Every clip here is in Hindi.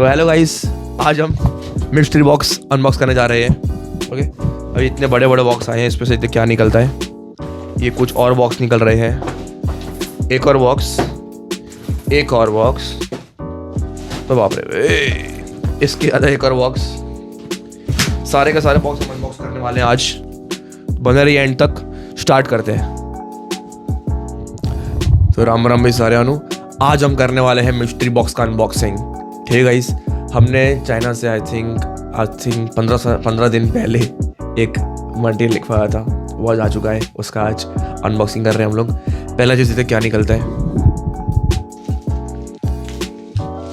तो हेलो गाइस, आज हम मिस्ट्री बॉक्स अनबॉक्स करने जा रहे हैं। ओके, अभी इतने बड़े बड़े बॉक्स आए हैं, इसमें से क्या निकलता है। ये कुछ और बॉक्स निकल रहे हैं, एक और बॉक्स, एक और बॉक्स, तो बाप रे इसके ज़्यादा एक और बॉक्स। सारे के सारे बॉक्स हम अनबॉक्स करने वाले हैं आज। बने रहिए एंड तक, स्टार्ट करते हैं। तो राम राम भाई सारे आनु, आज हम करने वाले हैं मिस्ट्री बॉक्स का अनबॉक्सिंग। ठीक है गाइस, हमने चाइना से आई थिंक 15 दिन पहले एक मटेरियल लिखवाया था, वो आज आ चुका है। उसका आज अनबॉक्सिंग कर रहे हैं हम लोग। पहला चीज़ देखते क्या निकलता है।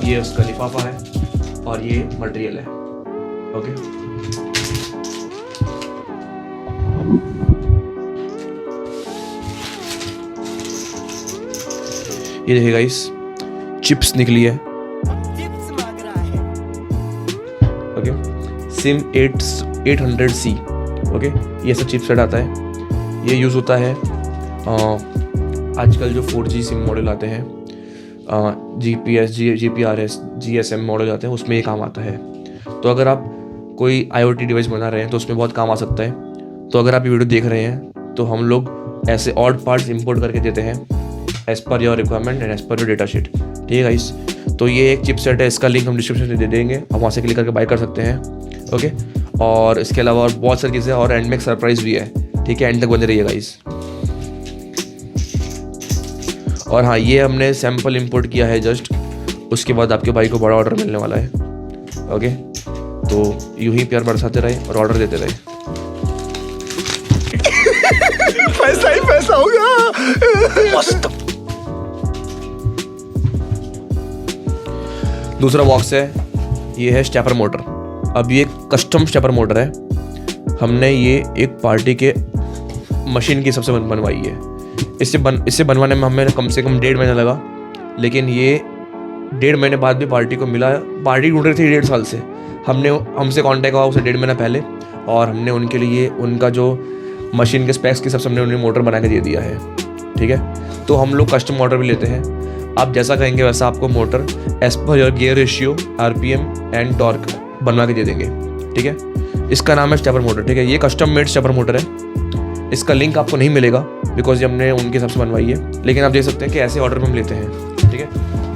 ये उसका लिफाफा है और ये मटेरियल है। ओके, ये देखिए गाइस, चिप्स निकली है। Okay, SIM 800C। ओके, ये सब चिपसेट आता है। ये यूज़ होता है आजकल जो 4G सिम मॉडल आते हैं, GPS, GPRS, GSM मॉडल आते हैं, उसमें ये काम आता है। तो अगर आप कोई IoT डिवाइस बना रहे हैं तो उसमें बहुत काम आ सकता है। तो अगर आप ये वीडियो देख रहे हैं तो हम लोग ऐसे ऑड पार्ट्स इंपोर्ट करके देते हैं as per your requirement and as per your data sheet. ठीक है गाइस, तो ये एक चिपसेट है, इसका लिंक हम डिस्क्रिप्शन में दे देंगे, आप वहाँ से क्लिक करके बाय कर सकते हैं। ओके, और इसके अलावा और बहुत सारी चीज़ें, और एंड में एक सरप्राइज भी है। ठीक है, एंड तक बने रहिए गाइस। और हाँ, ये हमने सैम्पल इंपोर्ट किया है जस्ट, उसके बाद आपके भाई को बड़ा ऑर्डर मिलने वाला है। ओके, तो यूं ही प्यार बरसाते रहे और ऑर्डर देते रहे। पैसा ही पैसा होगा। मस्त। दूसरा बॉक्स है, ये है स्टेपर मोटर। अब ये कस्टम स्टेपर मोटर है। हमने ये एक पार्टी के मशीन की सबसे बनवाई है। इससे बनवाने में हमें कम से कम 1.5 महीना लगा, लेकिन ये 1.5 महीने बाद भी पार्टी को मिला। पार्टी ढूंढ रही थी 1.5 साल से। हमसे कांटेक्ट हुआ उससे 1.5 महीना पहले, और हमने उनके लिए उनका जो मशीन के स्पेक्स की सबसे हमने उन्हें मोटर बना के दे दिया है। ठीक है, तो हम लोग कस्टम ऑर्डर भी लेते हैं। आप जैसा कहेंगे वैसा आपको motor as per your gear ratio, RPM and torque बनवा के दे देंगे। ठीक है, इसका नाम है स्टेपर मोटर। ठीक है, ये कस्टम मेड स्टेपर मोटर है। इसका लिंक आपको नहीं मिलेगा बिकॉज ये हमने उनके हिसाब से बनवाई है, लेकिन आप देख सकते हैं कि ऐसे ऑर्डर में हम लेते हैं। ठीक है,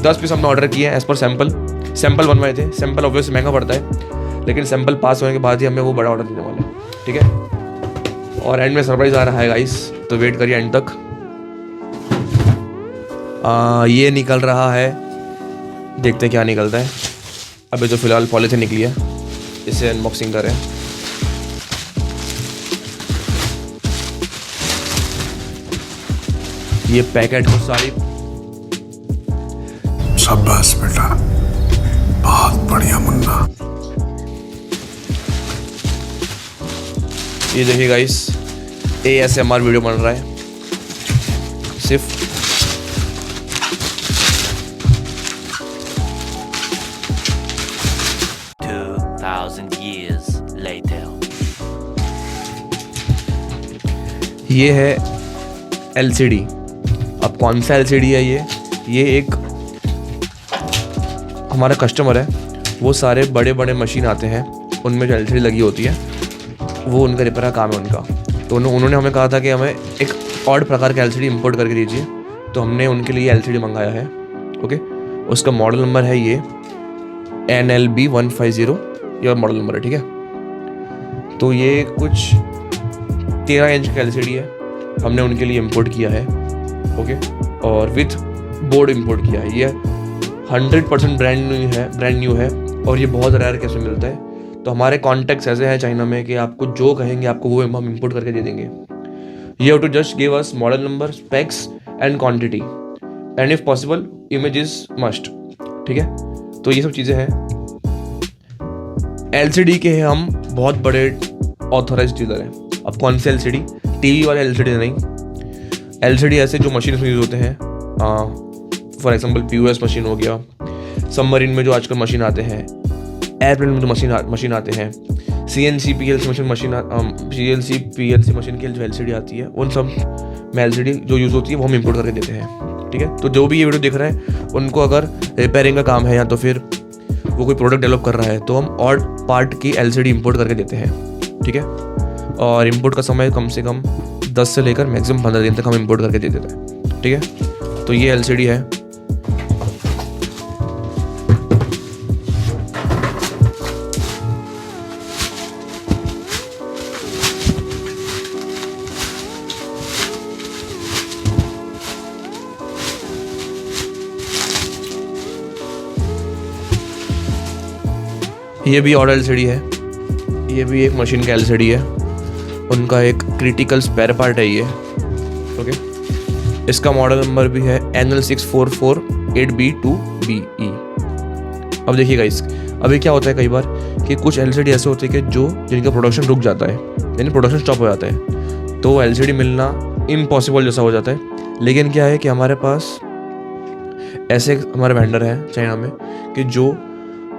10 पीस हमने ऑर्डर किए हैं एज पर सैम्पल बनवाए थे। सैम्पल ऑब्वियसली महंगा पड़ता है, लेकिन सैम्पल पास होने के बाद ही हमें वो बड़ा ऑर्डर देने वाले हैं। ठीक है, और एंड में सरप्राइज आ रहा है गाइस, तो वेट करिए एंड तक। ये निकल रहा है, देखते क्या निकलता है। अभी तो फिलहाल पॉलीथिन निकली है, इसे अनबॉक्सिंग करें। ये पैकेट को सारी, शाबाश बेटा, बहुत बढ़िया मुन्ना। ये देखिए गाइस, ASMR वीडियो बन रहा है सिर्फ। years later. ये है LCD। अब कौन सा LCD है ये एक हमारा कस्टमर है, वो सारे बड़े बड़े मशीन आते हैं, उनमें जो LCD लगी होती है वो उनका रिपेयर का काम है उनका। तो उन्होंने हमें कहा था कि हमें एक और प्रकार का LCD इंपोर्ट करके दीजिए, तो हमने उनके लिए LCD मंगाया है। ओके, उसका मॉडल नंबर है ये NLB 150, ये मॉडल नंबर है। ठीक है, तो ये कुछ 13 इंच का LCD है, हमने उनके लिए इंपोर्ट किया है। ओके, और विथ बोर्ड इंपोर्ट किया है। ये 100% ब्रांड न्यू है, और ये बहुत रेयर कैसे मिलता है। तो हमारे कॉन्टैक्ट्स ऐसे हैं चाइना में कि आपको जो कहेंगे आपको वो हम इंपोर्ट करके दे देंगे। You have to just give us model number, specs and quantity, and if possible image is must. ठीक है, तो ये सब चीज़ें हैं। LCD के हम बहुत बड़े ऑथोराइज्ड डीलर हैं। अब कौन से LCD? TV वाले LCD नहीं, LCD ऐसे जो मशीन में यूज़ होते हैं। फॉर एग्जांपल POS मशीन हो गया, सबमरीन में जो आजकल मशीन आते हैं, एयरप्लेन में जो मशीन आते हैं, CNC PLC मशीन की जो LCD आती है, उन सब में LCD जो यूज़ होती है वो हम इंपोर्ट करके देते हैं। ठीक है, तो जो भी ये वीडियो देख रहे हैं उनको अगर रिपेयरिंग का काम है या तो फिर वो कोई प्रोडक्ट डेवलप कर रहा है तो हम ऑड पार्ट की LCD इंपोर्ट करके देते हैं, ठीक है। और इंपोर्ट का समय कम से कम 10 से लेकर मैक्सिमम 15 दिन तक हम इंपोर्ट करके दे देते हैं, ठीक है। तो ये LCD है। ये भी ऑड LCD है, ये भी एक मशीन का LCD है, उनका एक क्रिटिकल स्पेयर पार्ट है ये, ओके। इसका मॉडल नंबर भी है NL6448B2BE। अब देखिए गाइस, अभी क्या होता है कई बार कि कुछ LCD ऐसे होते हैं कि जिनका प्रोडक्शन रुक जाता है, यानी प्रोडक्शन स्टॉप हो जाता है, तो LCD मिलना इम्पॉसिबल जैसा हो जाता है। लेकिन क्या है कि हमारे पास ऐसे हमारे वेंडर हैं चाइना में कि जो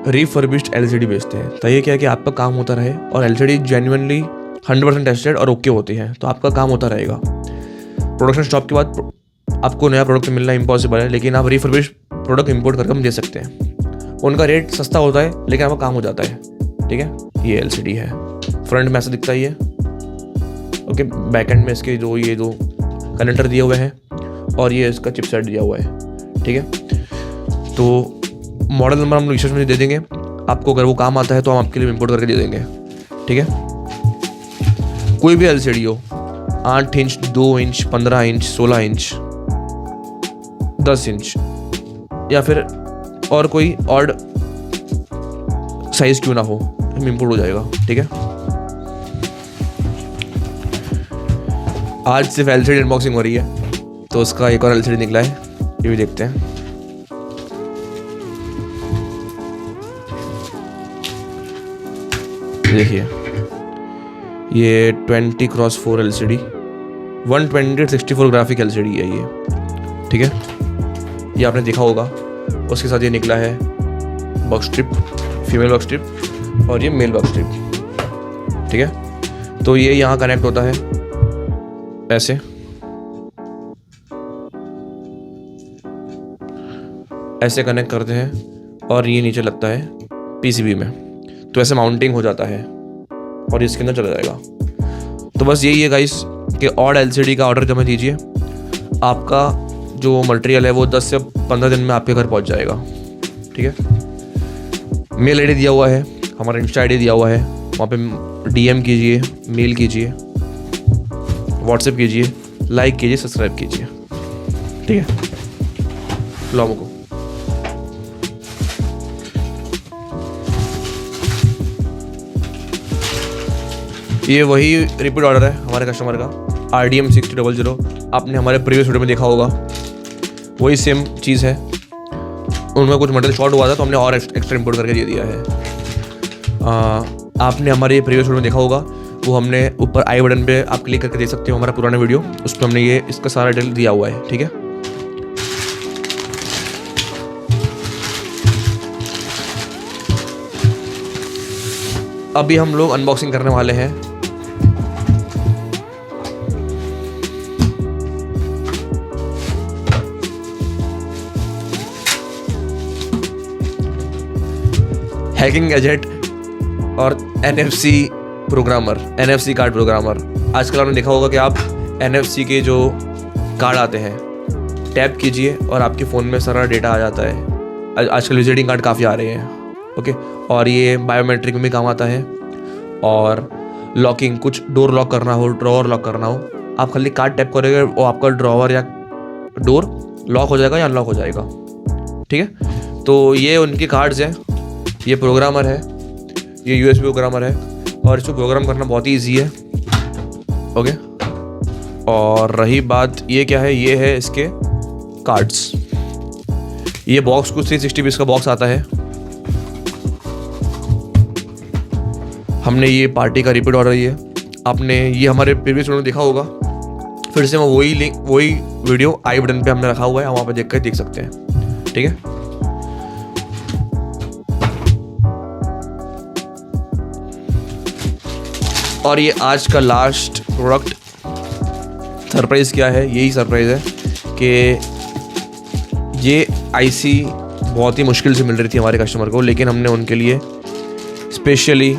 रिफर्बिश्ड LCD बेचते हैं। तो ये क्या है कि आपका काम होता रहे और LCD जेन्युइनली 100% टेस्टेड और ओके होती है, तो आपका काम होता रहेगा। प्रोडक्शन स्टॉप के बाद आपको नया प्रोडक्ट मिलना इम्पॉसिबल है, लेकिन आप रिफर्बिश्ड प्रोडक्ट इंपोर्ट करके हम दे सकते हैं। उनका रेट सस्ता होता है लेकिन आपका काम हो जाता है, ठीक है। ये LCD है, फ्रंट में ऐसा दिखता ही है, ओके। बैक एंड में इसके ये दो कनेक्टर दिए हुए हैं और ये इसका चिपसेट दिया हुआ है, ठीक है। तो मॉडल नंबर हम रिसर्च में दे देंगे आपको, अगर वो काम आता है तो हम आपके लिए इंपोर्ट करके दे देंगे, ठीक है। कोई भी LCD हो, 8 inch, 2 inch, 15 inch, 16 inch, 10 inch या फिर और कोई ऑड साइज क्यों ना हो, हम इंपोर्ट हो जाएगा, ठीक है। आज सिर्फ LCD अनबॉक्सिंग हो रही है, तो उसका एक और LCD निकला है, ये भी देखते हैं। देखिए ये 20x4 LCD 120/64 ग्राफिक LCD है ये, ठीक है। ये आपने देखा होगा। उसके साथ ये निकला है box strip, female box strip और ये मेल बॉक्स स्ट्रिप, ठीक है। तो ये यहाँ कनेक्ट होता है ऐसे, ऐसे कनेक्ट करते हैं और ये नीचे लगता है PCB में, तो ऐसे माउंटिंग हो जाता है और इसके अंदर चला जाएगा। तो बस यही है गाइस कि ऑड LCD का ऑर्डर जब मैं दीजिए, आपका जो मटेरियल है वो 10 से 15 दिन में आपके घर पहुंच जाएगा, ठीक है। मेल ID दिया हुआ है, हमारा इंस्टा ID दिया हुआ है, वहाँ पे DM कीजिए, मेल कीजिए, व्हाट्सएप कीजिए, लाइक कीजिए, सब्सक्राइब कीजिए, ठीक है। लोगों को ये वही रिपीट ऑर्डर है हमारे कस्टमर का, RDM 6000। आपने हमारे प्रीवियस वीडियो में देखा होगा, वही सेम चीज़ है। उनका कुछ मटेरियल शॉर्ट हुआ था तो हमने और एक्स्ट्रा इंपोर्ट करके दे दिया है। आपने हमारे प्रीवियस वीडियो में देखा होगा, वो हमने ऊपर आई बटन पे आप क्लिक करके देख सकते हो हमारा पुराना वीडियो, उस पर हमने ये इसका सारा डिटेल दिया हुआ है, ठीक है। अभी हम लोग अनबॉक्सिंग करने वाले हैं हैकिंग गैजेट और NFC programmer, NFC card programmer. आजकल आपने देखा होगा कि आप NFC के जो कार्ड आते हैं, टैप कीजिए और आपके फ़ोन में सारा डेटा आ जाता है। आजकल विजिटिंग कार्ड काफ़ी आ रहे हैं, ओके। और ये बायोमेट्रिक में भी काम आता है, और लॉकिंग, कुछ डोर लॉक करना हो, ड्रॉवर लॉक करना हो, आप खाली कार्ड टैप करोगे वो आपका ड्रॉवर या डोर लॉक हो जाएगा या अनलॉक हो जाएगा, ठीक है। तो ये उनके कार्ड्स हैं। ये प्रोग्रामर है, ये USB प्रोग्रामर है और इसको प्रोग्राम करना बहुत ही ईजी है, ओके। और रही बात ये क्या है, ये है इसके कार्ड्स। ये बॉक्स कुछ 360 पीस का बॉक्स आता है। हमने ये पार्टी का रिपीट ऑर्डर, ये आपने ये हमारे प्रीवियस वीडियो में देखा होगा। फिर से मैं वही लिंक, वही वीडियो आई बटन पे हमने रखा हुआ है, वहाँ पे देख कर देख सकते हैं, ठीक है। और ये आज का लास्ट प्रोडक्ट। सरप्राइज़ क्या है, यही सरप्राइज़ है कि ये IC बहुत ही मुश्किल से मिल रही थी हमारे कस्टमर को, लेकिन हमने उनके लिए स्पेशली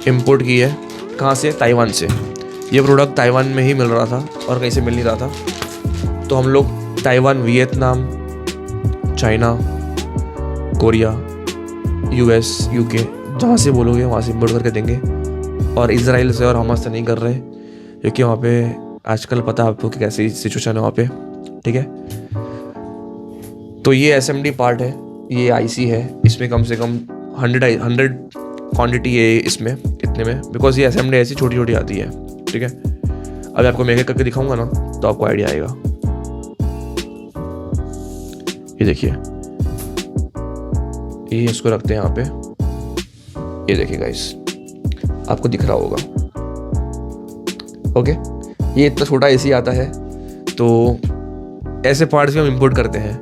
इंपोर्ट की है। कहाँ से? ताइवान से। ये प्रोडक्ट ताइवान में ही मिल रहा था और कहीं से मिल नहीं रहा था, तो हम लोग Taiwan, Vietnam, China, Korea, US, UK, जहाँ से बोलोगे वहाँ से इंपोर्ट करके देंगे। और इजराइल से और हमास से नहीं कर रहे, क्योंकि वहाँ पे आजकल पता है आपको कि कैसी सिचुएशन है वहाँ पे, ठीक है। तो ये एसएमडी पार्ट है, ये आईसी है, इसमें कम से कम 100 क्वांटिटी है इसमें, इतने में, बिकॉज ये एसएमडी ऐसी छोटी छोटी आती है, ठीक है। अभी आपको मैं करके दिखाऊंगा ना तो आपको आइडिया आएगा। ये देखिए, ये इसको रखते हैं यहाँ पे, ये देखिए गाइस, आपको दिख रहा होगा, ओके। ये इतना छोटा एसी आता है, तो ऐसे पार्ट्स भी हम इंपोर्ट करते हैं।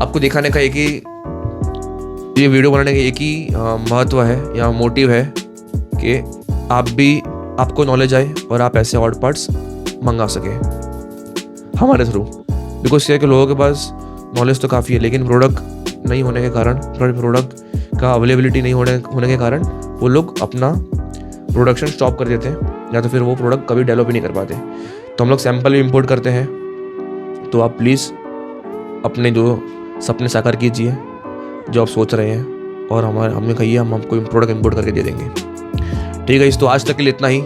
आपको दिखाने का एक ही, ये वीडियो बनाने का एक ही महत्व है या मोटिव है कि आपको नॉलेज आए और आप ऐसे ऑड पार्ट्स मंगा सकें हमारे थ्रू। बिकॉज क्या कि लोगों के पास नॉलेज तो काफ़ी है, लेकिन प्रोडक्ट नहीं होने के कारण, प्रोडक्ट का अवेलेबिलिटी नहीं होने के कारण वो लोग अपना प्रोडक्शन स्टॉप कर देते हैं, या तो फिर वो प्रोडक्ट कभी डेवलप ही नहीं कर पाते। तो हम लोग सैंपल भी इंपोर्ट करते हैं। तो आप प्लीज़ अपने जो सपने साकार कीजिए, जो आप सोच रहे हैं, और हमें कहिए, हम आपको प्रोडक्ट इंपोर्ट करके दे देंगे, ठीक है। इस तो आज तक के लिए इतना ही।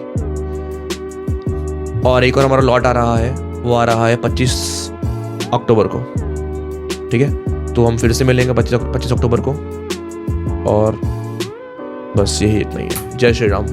और एक और हमारा लॉट आ रहा है, वो आ रहा है 25 अक्टूबर को, ठीक है। तो हम फिर से मिलेंगे 25 अक्टूबर को, और बस यही इतना ही है। जय श्री राम।